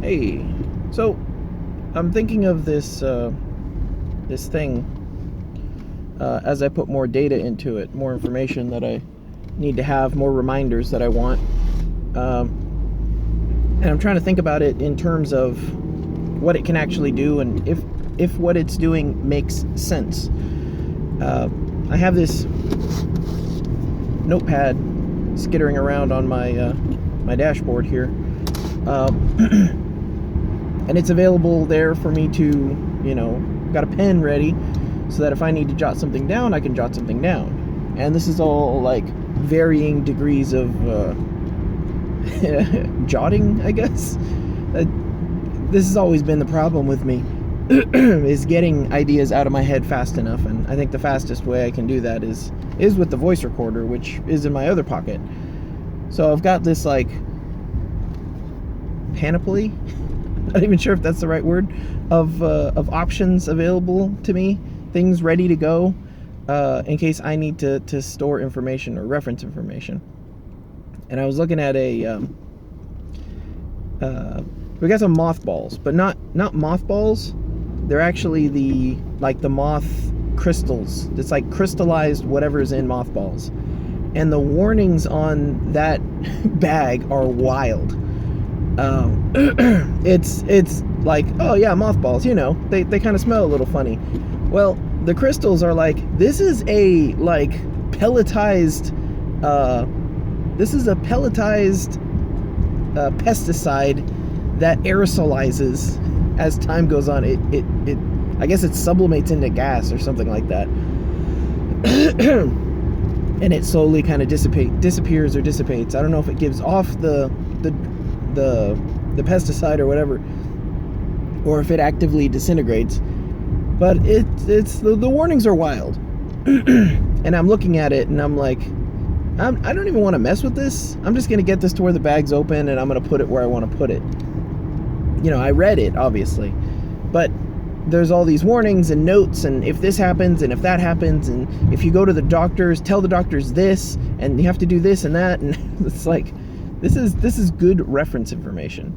Hey, so I'm thinking of this this thing as I put more data into it, more information that I need to have, more reminders that I want, and I'm trying to think about it in terms of what it can actually do and if what it's doing makes sense. I have this notepad skittering around on my my dashboard here. And it's available there for me to, got a pen ready so that if I need to jot something down, I can jot something down. And this is all like varying degrees of jotting, I guess. This has always been the problem with me, is getting ideas out of my head fast enough. And I think the fastest way I can do that is with the voice recorder, which is in my other pocket. So I've got this like panoply, not even sure if that's the right word, of options available to me, things ready to go in case I need to store information or reference information. And I was looking at we got some mothballs, but not mothballs. They're actually the moth crystals. It's like crystallized whatever's in mothballs. And the warnings on that bag are wild. It's like, oh yeah, mothballs, they kind of smell a little funny. Well, the crystals are like, this is a pelletized pesticide that aerosolizes as time goes on. It I guess it sublimates into gas or something like that. And it slowly kind of disappears or dissipates. I don't know if it gives off the pesticide or whatever, or if it actively disintegrates. But it's the warnings are wild. And I'm looking at it and I'm like, I don't even want to mess with this. I'm just going to get this to where the bag's open and I'm going to put it where I want to put it. I read it, obviously, but there's all these warnings and notes, and if this happens and if that happens, and if you go to the doctors, tell the doctors this, and you have to do this and that, and it's like, this is good reference information.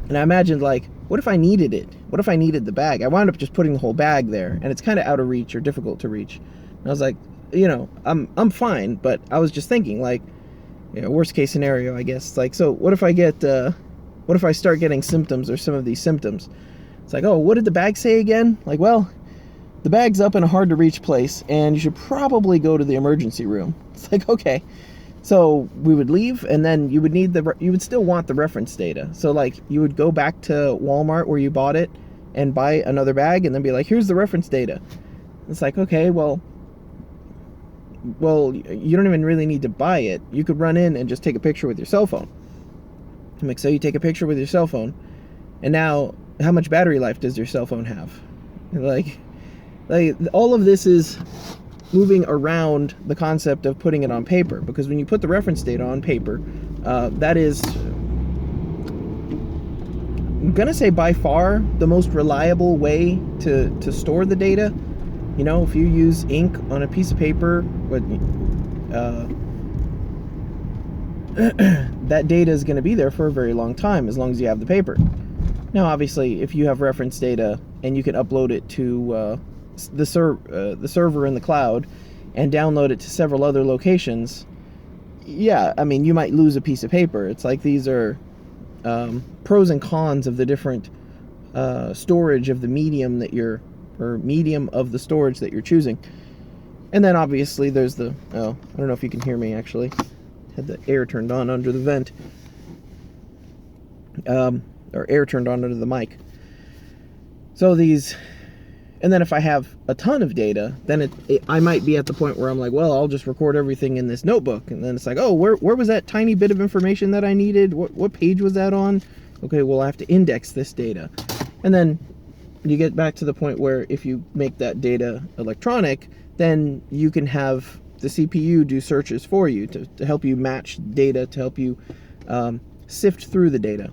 And I imagined, like, what if I needed it? What if I needed the bag? I wound up just putting the whole bag there, and it's kind of out of reach or difficult to reach. And I was like, I'm fine, but I was just thinking, like, worst case scenario, I guess. Like, so what if I start getting symptoms or some of these symptoms? It's like, oh, what did the bag say again? Like, well, the bag's up in a hard to reach place, and you should probably go to the emergency room. It's like, okay. So we would leave, and then you would still want the reference data. So like, you would go back to Walmart where you bought it and buy another bag, and then be like, here's the reference data. It's like, okay, well, you don't even really need to buy it. You could run in and just take a picture with your cell phone. Like, so you take a picture with your cell phone, and now how much battery life does your cell phone have? Like all of this is moving around the concept of putting it on paper, because when you put the reference data on paper, that is, I'm gonna say, by far the most reliable way to store the data. If you use ink on a piece of paper, that data is going to be there for a very long time, as long as you have the paper. Now, obviously, if you have reference data and you can upload it to the server in the cloud and download it to several other locations, yeah, I mean, you might lose a piece of paper. It's like, these are pros and cons of the different storage of the medium of the storage that you're choosing. And then obviously there's I don't know if you can hear me, actually. Had the air turned on under the vent, or air turned on under the mic. So and then if I have a ton of data, then I might be at the point where I'm like, well, I'll just record everything in this notebook. And then it's like, oh, where was that tiny bit of information that I needed? What page was that on? Okay, well, I have to index this data. And then you get back to the point where if you make that data electronic, then you can have the CPU do searches for you to help you match data, to help you sift through the data.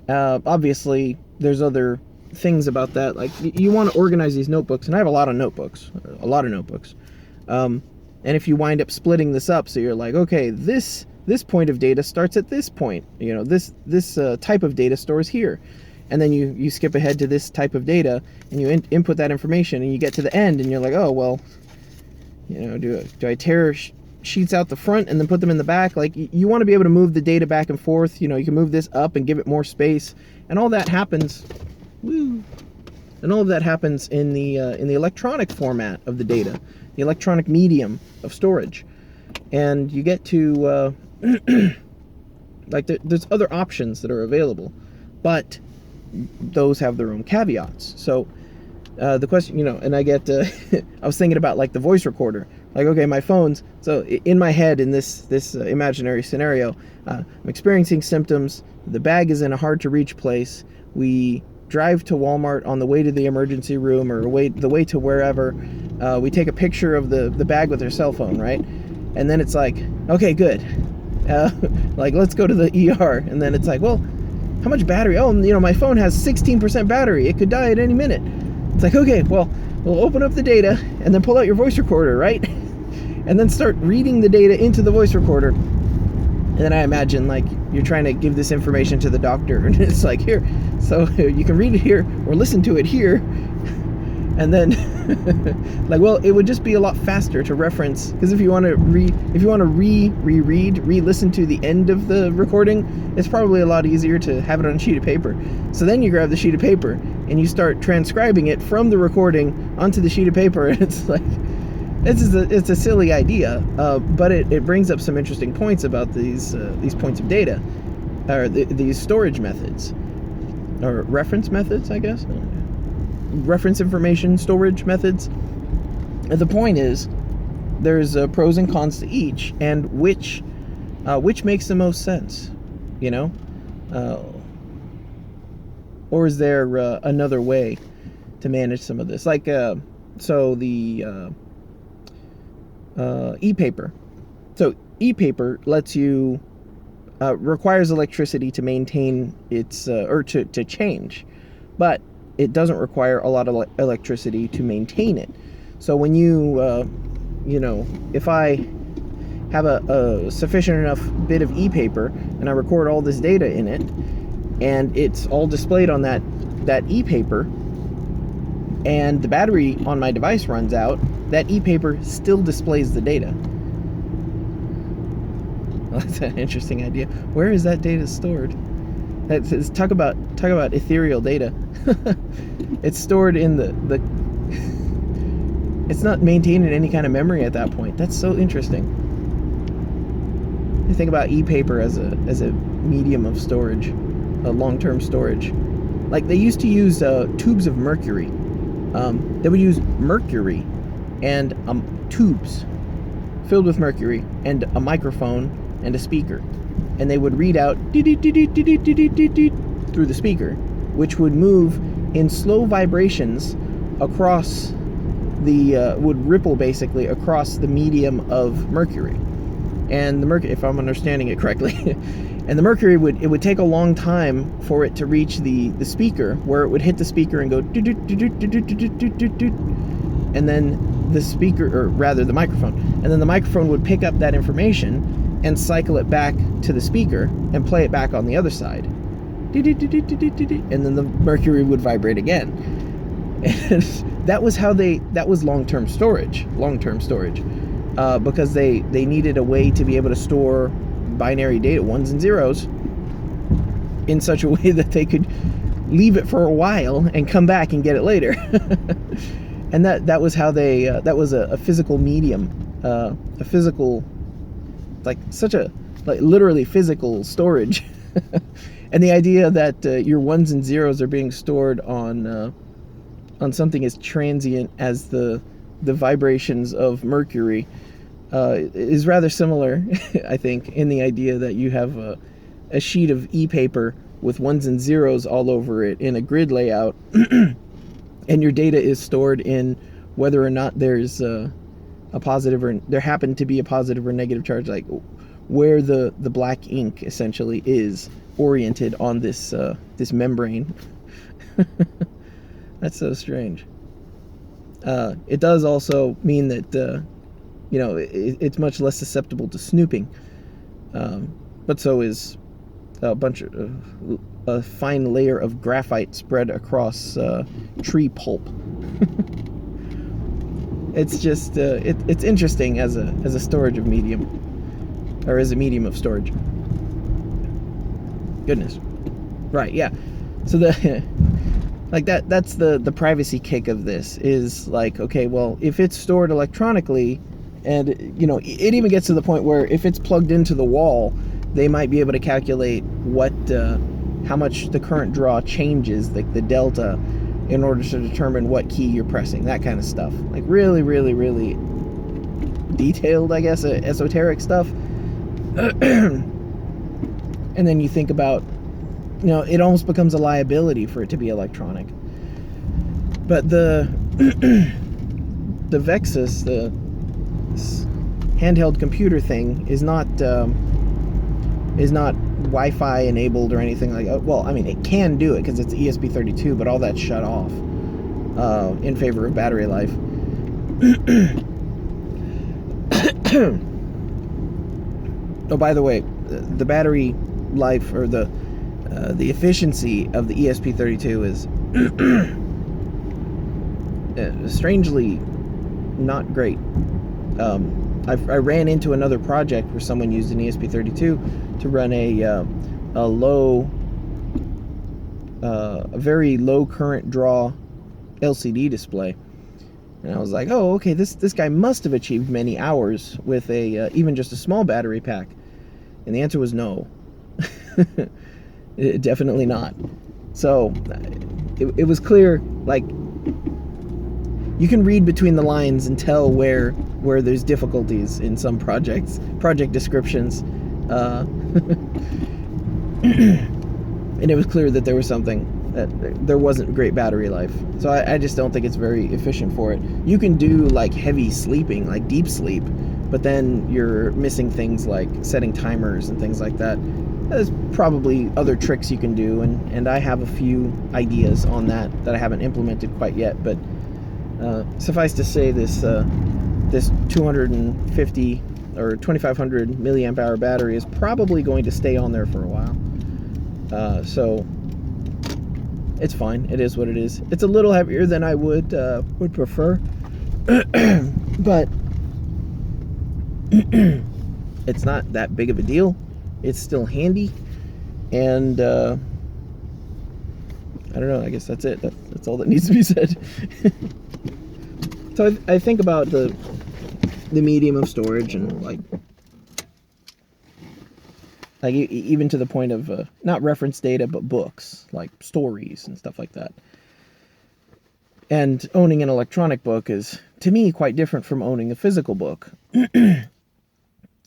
Obviously, there's other things about that. Like, you want to organize these notebooks, and I have a lot of notebooks. And if you wind up splitting this up, so you're like, okay, this this point of data starts at this point. You know, this type of data stores here. And then you skip ahead to this type of data, and you input that information, and you get to the end, and you're like, oh, well, you know, do I tear sheets out the front and then put them in the back? Like, you want to be able to move the data back and forth. You know, you can move this up and give it more space, and all that happens. Woo! And all of that happens in the electronic format of the data, the electronic medium of storage, and you get to like there's other options that are available, but those have their own caveats. So the question, you know, and I get I was thinking about like the voice recorder. Like, okay, my phone's, so in my head in this imaginary scenario, I'm experiencing symptoms. The bag is in a hard to reach place. We drive to Walmart on the way to the emergency room, or the way to wherever. We take a picture of the bag with our cell phone, right? And then it's like, okay, good. Like, let's go to the ER. And then it's like, well, how much battery? Oh, you know, my phone has 16% battery. It could die at any minute. It's like, okay, well, we'll open up the data and then pull out your voice recorder, right? And then start reading the data into the voice recorder. And then I imagine, like, you're trying to give this information to the doctor, and it's like, here, so you can read it here or listen to it here. And then like, well, it would just be a lot faster to reference, because if you want to re-listen to the end of the recording, it's probably a lot easier to have it on a sheet of paper. So then you grab the sheet of paper and you start transcribing it from the recording onto the sheet of paper, and it's like, it's a silly idea, but it brings up some interesting points about these points of data, or these storage methods, or reference methods, I guess. Reference information storage methods. And the point is, there's pros and cons to each, and which makes the most sense, you know, or is there another way to manage some of this? Like, so the e-paper. So e-paper lets you requires electricity to maintain its or to change, but it doesn't require a lot of electricity to maintain it. So when you know, if I have a sufficient enough bit of e-paper and I record all this data in it, and it's all displayed on that e-paper, and the battery on my device runs out, that e-paper still displays the data. Well, that's an interesting idea. Where is that data stored? That's, talk about ethereal data. It's stored in the it's not maintained in any kind of memory at that point. That's so interesting. I think about e-paper as a medium of storage, a long-term storage. Like, they used to use tubes of mercury. They would use mercury and tubes filled with mercury and a microphone and a speaker, and they would read out through the speaker, which would move in slow vibrations across the would ripple basically across the medium of mercury. And the mercury, if I'm understanding it correctly, and the mercury would take a long time for it to reach the speaker, where it would hit the speaker and go, and then the speaker, or rather the microphone, and then the microphone would pick up that information and cycle it back to the speaker and play it back on the other side, and then the mercury would vibrate again. And that was long-term storage, because they needed a way to be able to store binary data, ones and zeros, in such a way that they could leave it for a while and come back and get it later. And that was how they that was a physical medium, a physical, like, such a, like, literally physical storage. And the idea that your ones and zeros are being stored on something as transient as the vibrations of mercury is rather similar, I think, in the idea that you have a sheet of e-paper with ones and zeros all over it in a grid layout, and your data is stored in whether or not there's a positive, or there happened to be a positive or negative charge, like where the black ink essentially is oriented on this membrane. That's so strange. It does also mean that you know, it's much less susceptible to snooping. but so is a fine layer of graphite spread across tree pulp. It's just it's interesting as a storage of medium, or as a medium of storage. Goodness, right? Yeah. So the like that's the privacy kick of this is like, okay, well, if it's stored electronically, and it even gets to the point where if it's plugged into the wall, they might be able to calculate what how much the current draw changes, like the delta, in order to determine what key you're pressing, that kind of stuff. Like really, really, really detailed, I guess, esoteric stuff. And then you think about, it almost becomes a liability for it to be electronic. But the Vexus, the handheld computer thing, is not Wi-Fi enabled or anything like that. Well, I mean, it can do it because it's ESP32, but all that's shut off in favor of battery life. Oh, by the way, the battery life, or the efficiency of the ESP32 is strangely not great. I ran into another project where someone used an ESP32 to run a very low current draw LCD display, and I was like, oh, okay, this guy must have achieved many hours with even just a small battery pack, and the answer was no. Definitely not. So it was clear, like, you can read between the lines and tell where there's difficulties in some project descriptions, and it was clear that there was something, that there wasn't great battery life. So I just don't think it's very efficient for it. You can do like heavy sleeping, like deep sleep, but then you're missing things like setting timers and things like that. There's probably other tricks you can do, and I have a few ideas on that I haven't implemented quite yet, but suffice to say, this 250 or 2500 milliamp hour battery is probably going to stay on there for a while. So it's fine. It is what it is. It's a little heavier than I would prefer, but it's not that big of a deal. It's still handy, and I don't know. I guess that's it. That's all that needs to be said. So I think about the medium of storage, and like even to the point of not reference data, but books, like stories and stuff like that. And owning an electronic book is, to me, quite different from owning a physical book.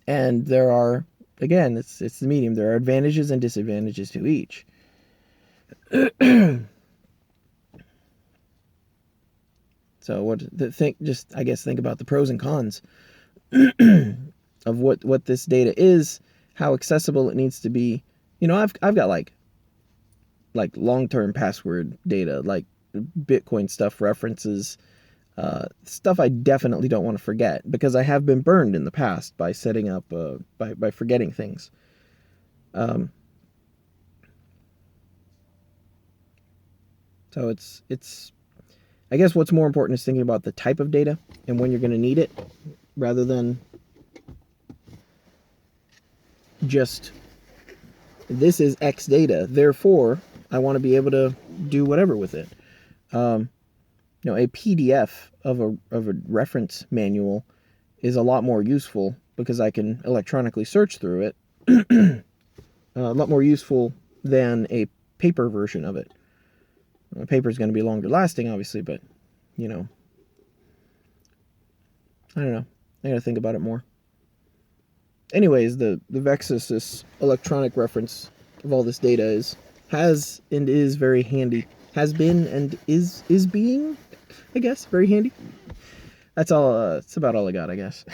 And there are, again, it's the medium. There are advantages and disadvantages to each. So think about the pros and cons of what this data is, how accessible it needs to be. I've got like long-term password data, like Bitcoin stuff, references, stuff I definitely don't want to forget, because I have been burned in the past by setting up by forgetting things. So it's I guess what's more important is thinking about the type of data and when you're going to need it, rather than just, this is X data, therefore I want to be able to do whatever with it. A PDF of a reference manual is a lot more useful because I can electronically search through it. A lot more useful than a paper version of it. Paper is going to be longer lasting, obviously, but, I don't know. I got to think about it more. Anyways, the Vexus, this electronic reference of all this data, has and is very handy. Has been and is being, I guess, very handy. That's all. That's about all I got, I guess.